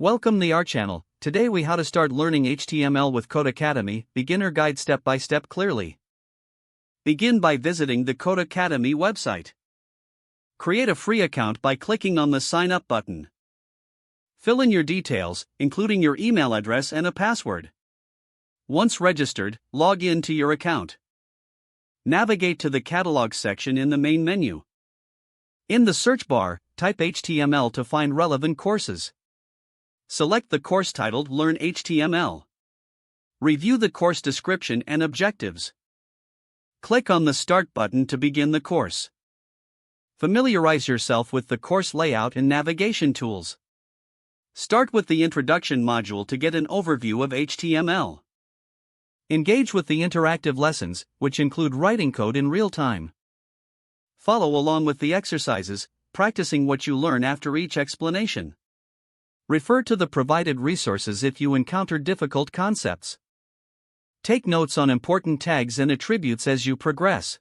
Welcome to our channel. Today we how to start learning HTML with Codecademy, beginner guide step by step clearly. Begin by visiting the Codecademy website. Create a free account by clicking on the sign up button. Fill in your details, including your email address and a password. Once registered, log in to your account. Navigate to the catalog section in the main menu. In the search bar, type HTML to find relevant courses. Select the course titled Learn HTML. Review the course description and objectives. Click on the Start button to begin the course. Familiarize yourself with the course layout and navigation tools. Start with the Introduction module to get an overview of HTML. Engage with the interactive lessons, which include writing code in real time. Follow along with the exercises, practicing what you learn after each explanation. Refer to the provided resources if you encounter difficult concepts. Take notes on important tags and attributes as you progress.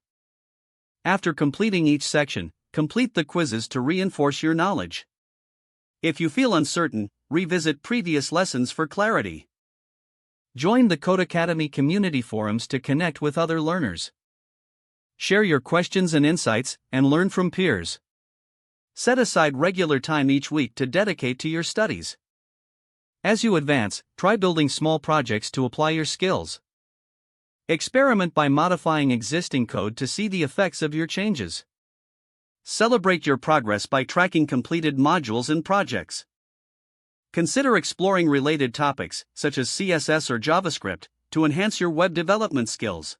After completing each section, complete the quizzes to reinforce your knowledge. If you feel uncertain, revisit previous lessons for clarity. Join the Codecademy community forums to connect with other learners. Share your questions and insights, and learn from peers. Set aside regular time each week to dedicate to your studies. As you advance, try building small projects to apply your skills. Experiment by modifying existing code to see the effects of your changes. Celebrate your progress by tracking completed modules and projects. Consider exploring related topics, such as CSS or JavaScript, to enhance your web development skills.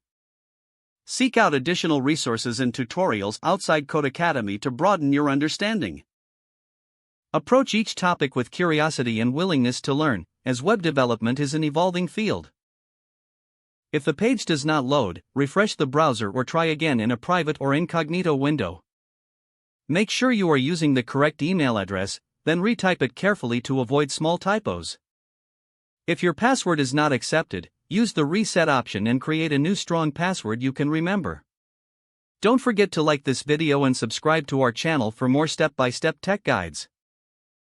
Seek out additional resources and tutorials outside Codecademy to broaden your understanding. Approach each topic with curiosity and willingness to learn, as web development is an evolving field. If the page does not load, refresh the browser or try again in a private or incognito window. Make sure you are using the correct email address, then retype it carefully to avoid small typos. If your password is not accepted, use the reset option and create a new strong password you can remember. Don't forget to like this video and subscribe to our channel for more step-by-step tech guides.